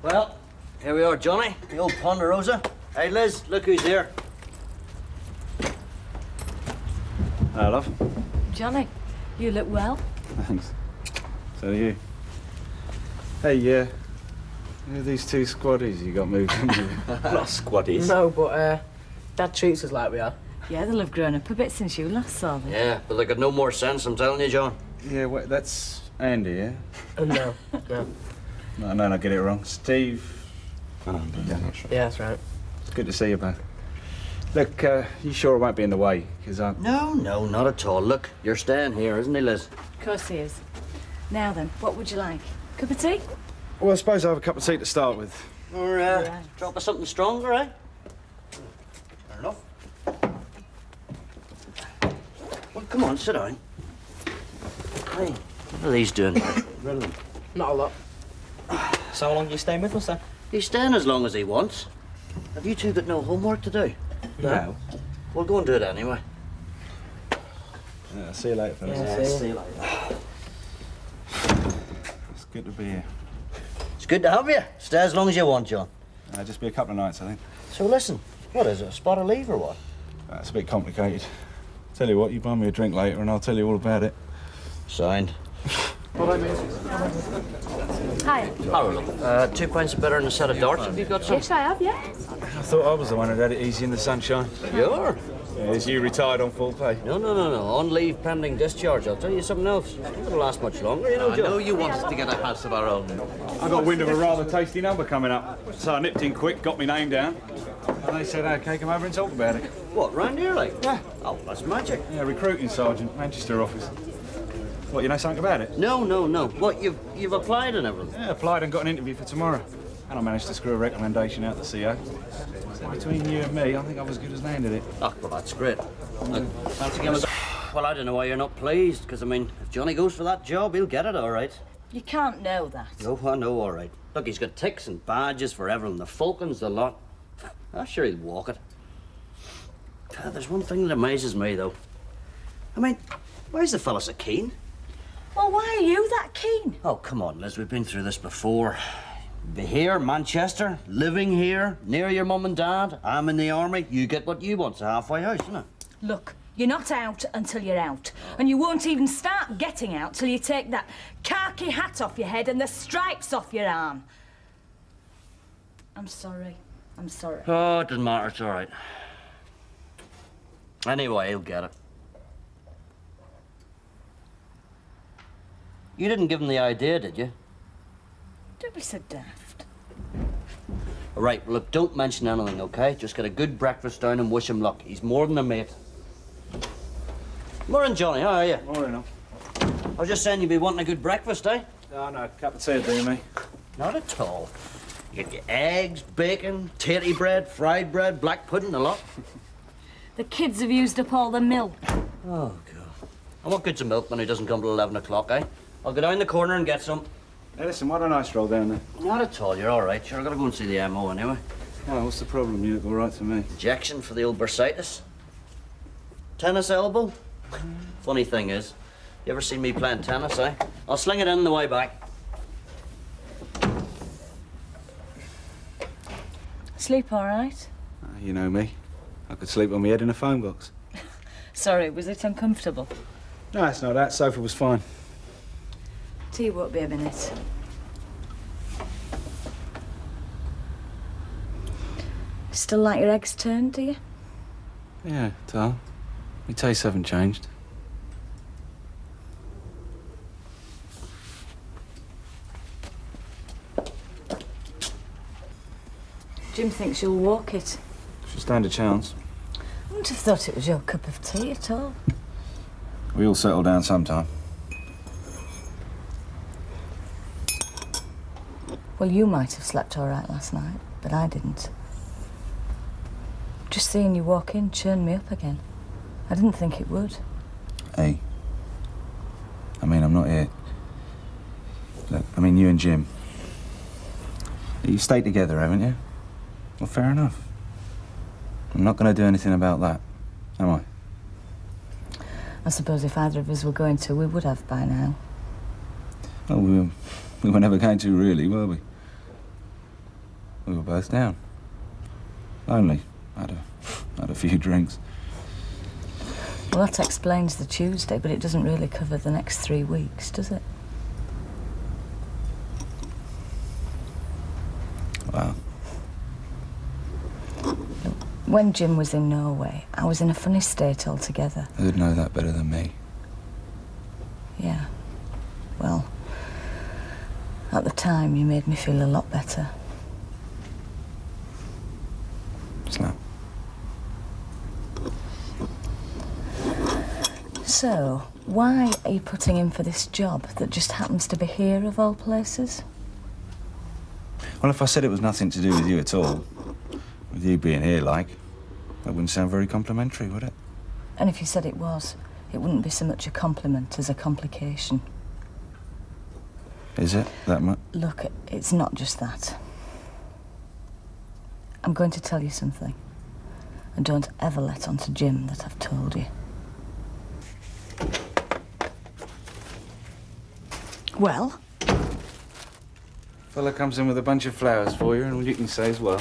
Well, here we are, Johnny, the old Ponderosa. Hey, Liz, look who's here. Hi, love. Johnny, you look well. Thanks. So do you. Hey, who are these two squaddies you got moved in with? Not squaddies. No, but Dad treats us like we are. Yeah, they'll have grown up a bit since you last saw them. Yeah, but they got no more sense, I'm telling you, John. Yeah, wait, that's Andy, yeah? No. No, I get it wrong. Steve. Oh, yeah, Yeah, that's right. it's good to see you, man. Look, you sure it won't be in the way? Because I'm... No, not at all. Look, you're staying here, isn't he, Liz? Of course he is. Now then, what would you like? Cup of tea? Well, I suppose I'll have a cup of tea to start with. Or, drop us something stronger, eh? Fair enough. Well, come on, sit down. Hey, what are these doing here? Grilling. Not a lot. So how long are you staying with us then? He's staying as long as he wants. Have you two got no homework to do? No. We'll go and do it anyway. Yeah, see you later, fellas. Yeah, See you later. It's good to be here. It's good to have you. Stay as long as you want, John. Just be a couple of nights, I think. So listen, what is it, a spot of leave or what? It's a bit complicated. Tell you what, you buy me a drink later and I'll tell you all about it. Signed. Hi. Hello, look. 2 pints of bitter and a set of darts. Have you got some? Yes, I have, yeah. I thought I was the one who'd had it easy in the sunshine. You're? Yeah, is you retired on full pay? No. On leave pending discharge. I'll tell you something else. It won't last much longer, you know, I John. know you wanted to get a house of our own. I got wind of a rather tasty number coming up, so I nipped in quick, got my name down, and they said, okay, come over and talk about it. What, round here, like? Yeah. Oh, that's magic. Yeah, recruiting sergeant, Manchester office. What, you know something about it? No. What, you've applied and everything? Yeah, applied and got an interview for tomorrow. And I managed to screw a recommendation out the CO. So between you and me, I think I've as good as landed it. Oh, well, that's great. Look, fancy giving us a... Well, I don't know why you're not pleased, because, I mean, if Johnny goes for that job, he'll get it, all right. You can't know that. Oh, I know, all right. Look, he's got ticks and badges for everything. The Falcons, the lot. I'm sure he'll walk it. There's one thing that amazes me, though. I mean, why is the fella so keen? Well, why are you that keen? Oh, come on, Liz, we've been through this before. Be here, Manchester, living here, near your mum and dad. I'm in the army. You get what you want. It's a halfway house, isn't it? Look, you're not out until you're out. And you won't even start getting out till you take that khaki hat off your head and the stripes off your arm. I'm sorry. Oh, it doesn't matter. It's all right. Anyway, he'll get it. You didn't give him the idea, did you? Don't be so daft. All right, well, look, don't mention anything, OK? Just get a good breakfast down and wish him luck. He's more than a mate. Morning, Johnny. How are you? Morning, I was just saying you'd be wanting a good breakfast, eh? No, cup of tea will do me. Not at all. You get your eggs, bacon, tatty bread, fried bread, black pudding, a lot. The kids have used up all the milk. Oh, God. And what good's a milkman who doesn't come till 11 o'clock, eh? I'll go down the corner and get some. Hey, listen, why don't I stroll down there? Not at all. You're all right. Sure, I've got to go and see the MO anyway. Oh, what's the problem? You look all right to me. Injection for the old bursitis. Tennis elbow. Funny thing is, you ever seen me playing tennis, eh? I'll sling it in the way back. Sleep all right? You know me. I could sleep on my head in a phone box. Sorry, was it uncomfortable? No, it's not that. Sofa was fine. Tea won't be a minute. Still like your eggs turned, do you? Yeah, Tal. My tastes haven't changed. Jim thinks you'll walk it. Should stand a chance. I wouldn't have thought it was your cup of tea at all. We all settle down sometime. Well, you might have slept all right last night, but I didn't. Just seeing you walk in churned me up again. I didn't think it would. Hey. I mean, I'm not here. Look, I mean, you and Jim. You stayed together, haven't you? Well, fair enough. I'm not going to do anything about that, am I? I suppose if either of us were going to, we would have by now. Well, we were never going to, really, were we? We were both down. Lonely. Had a few drinks. Well, that explains the Tuesday, but it doesn't really cover the next 3 weeks, does it? Wow. When Jim was in Norway, I was in a funny state altogether. Who'd know that better than me? Yeah. Well, at the time, you made me feel a lot better. Slap. So, why are you putting in for this job that just happens to be here, of all places? Well, if I said it was nothing to do with you at all, with you being here, like, that wouldn't sound very complimentary, would it? And if you said it was, it wouldn't be so much a compliment as a complication. Is it that much? Look, it's not just that. I'm going to tell you something. And don't ever let on to Jim that I've told you. Well? Fella comes in with a bunch of flowers for you, and all you can say is, well,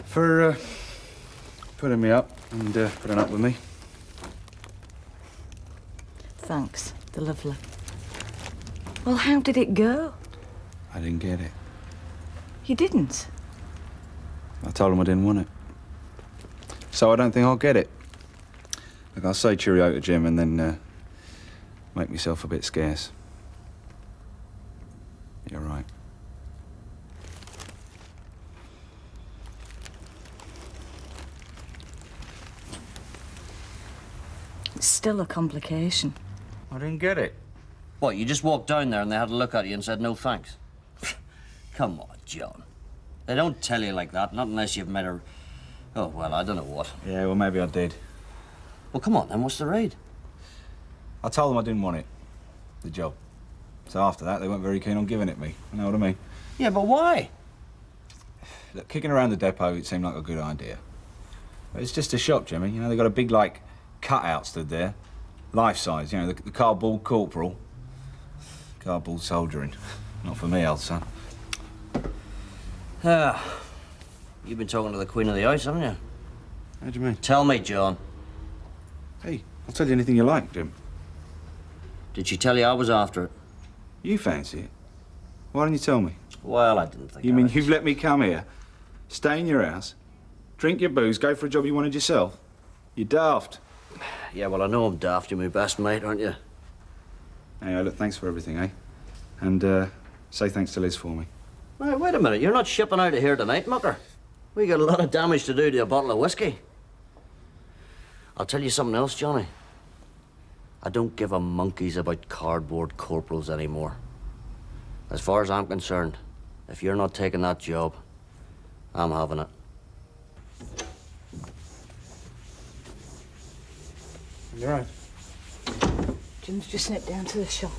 for putting me up and putting up with me. Thanks, the lovely. Well, how did it go? I didn't get it. You didn't? I told him I didn't want it. So I don't think I'll get it. Like, I'll say cheerio to Jim and then make myself a bit scarce. You're right. It's still a complication. I didn't get it. What, you just walked down there and they had a look at you and said no thanks? Come on, John. They don't tell you like that, not unless you've met her. Oh, well, I don't know what. Yeah, well, maybe I did. Well, come on, then, what's the raid? I told them I didn't want it. The job. So after that, they weren't very keen on giving it me. You know what I mean? Yeah, but why? Look, kicking around the depot, it seemed like a good idea. But it's just a shop, Jimmy. You know, they got a big, like, cutout stood there. Life-size, you know, the cardboard corporal. Cardboard soldiering. Not for me, old son. Ah, you've been talking to the Queen of the Ice, haven't you? How do you mean? Tell me, John. Hey, I'll tell you anything you like, Jim. Did she tell you I was after it? You fancy it. Why didn't you tell me? Well, I didn't think You I mean was. you've let me come here, stay in your house, drink your booze, go for a job you wanted yourself? You're daft. Yeah, well, I know I'm daft. You're my best mate, aren't you? Anyway, look, thanks for everything, eh? And say thanks to Liz for me. Right, wait a minute. You're not shipping out of here tonight, mucker. We got a lot of damage to do to a bottle of whiskey. I'll tell you something else, Johnny. I don't give a monkeys about cardboard corporals anymore. As far as I'm concerned, if you're not taking that job, I'm having it. You're right. Jim's just nipped down to the shop.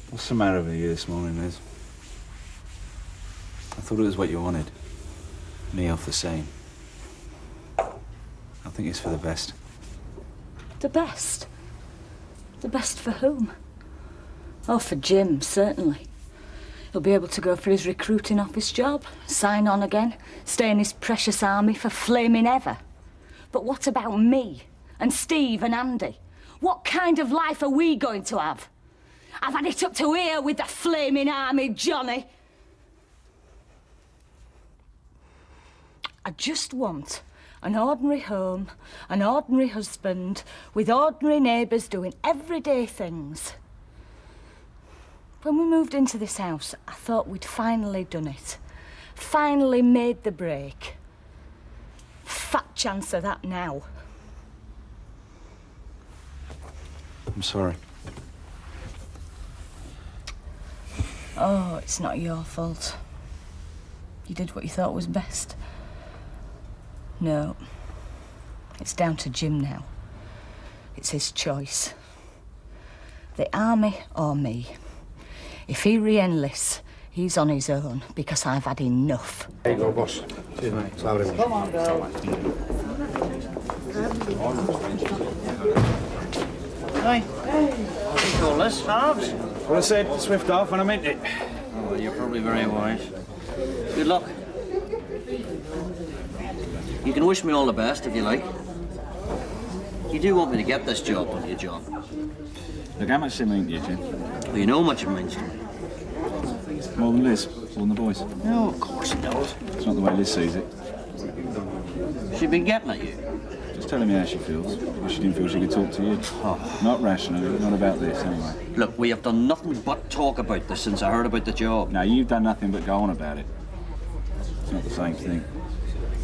What's the matter with you this morning, Liz? I thought it was what you wanted. Me off the scene. I think it's for the best. The best? The best for whom? Oh, for Jim, certainly. He'll be able to go for his recruiting office job, sign on again, stay in his precious army for flaming ever. But what about me and Steve and Andy? What kind of life are we going to have? I've had it up to here with the flaming army, Johnny. I just want an ordinary home, an ordinary husband, with ordinary neighbours doing everyday things. When we moved into this house, I thought we'd finally done it. Finally made the break. Fat chance of that now. I'm sorry. Oh, it's not your fault. You did what you thought was best. No. It's down to Jim now. It's his choice. The army or me. If he re-enlists, he's on his own because I've had enough. There you go, boss. Cheers, mate. Come on, girl. Hey. What do you call this? Halves? Well, I said swift off and I meant it. Oh, well, you're probably very wise. Good luck. You can wish me all the best if you like. You do want me to get this job, don't you, John? Look, how much does it mean to you, Jim? Well, you know how much it means to me. More than Liz, more than the boys. No, of course it does. It's not the way Liz sees it. She's been getting at you. Just telling me how she feels. Because she didn't feel she could talk to you. Oh. Not rationally, not about this, anyway. Look, we have done nothing but talk about this since I heard about the job. No, you've done nothing but go on about it. It's not the same thing.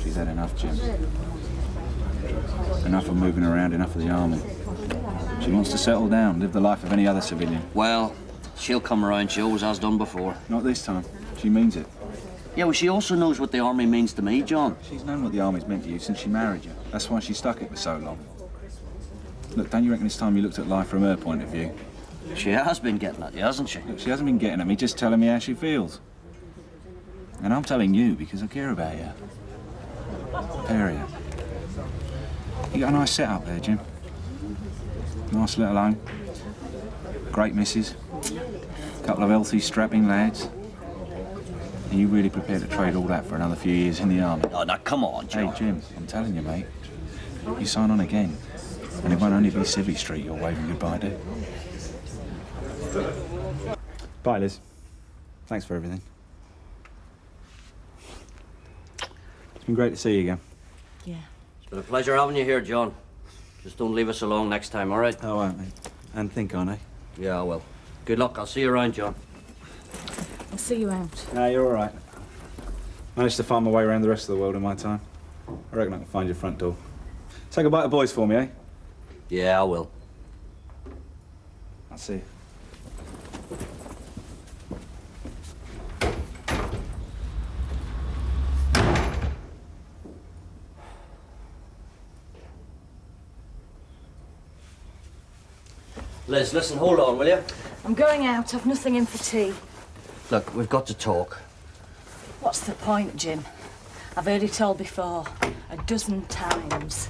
She's had enough, Jim. Enough of moving around, enough of the army. She wants to settle down, live the life of any other civilian. Well, she'll come around. She always has done before. Not this time. She means it. Yeah, well, she also knows what the army means to me, John. She's known what the army's meant to you since she married you. That's why she stuck it for so long. Look, don't you reckon it's time you looked at life from her point of view? She has been getting at you, hasn't she? Look, she hasn't been getting at me, just telling me how she feels. And I'm telling you because I care about you. I care of you. You got a nice setup there, Jim. Nice little home. Great missus. Couple of healthy, strapping lads. Are you really prepared to trade all that for another few years in the army? Oh, now, come on, John. Hey, Jim, I'm telling you, mate. You sign on again, and it won't only be Civvy Street you're waving goodbye to. Bye, Liz. Thanks for everything. It's been great to see you again. Yeah. It's been a pleasure having you here, John. Just don't leave us alone next time, all right? I won't, mate. And think on, eh? Yeah, I will. Good luck. I'll see you around, John. I'll see you out. No, you're all right. Managed to find my way around the rest of the world in my time. I reckon I can find your front door. Say goodbye to the boys for me, eh? Yeah, I will. I'll see you. Liz, listen, hold on, will you? I'm going out. I've nothing in for tea. Look, we've got to talk. What's the point, Jim? I've heard it all before, a dozen times.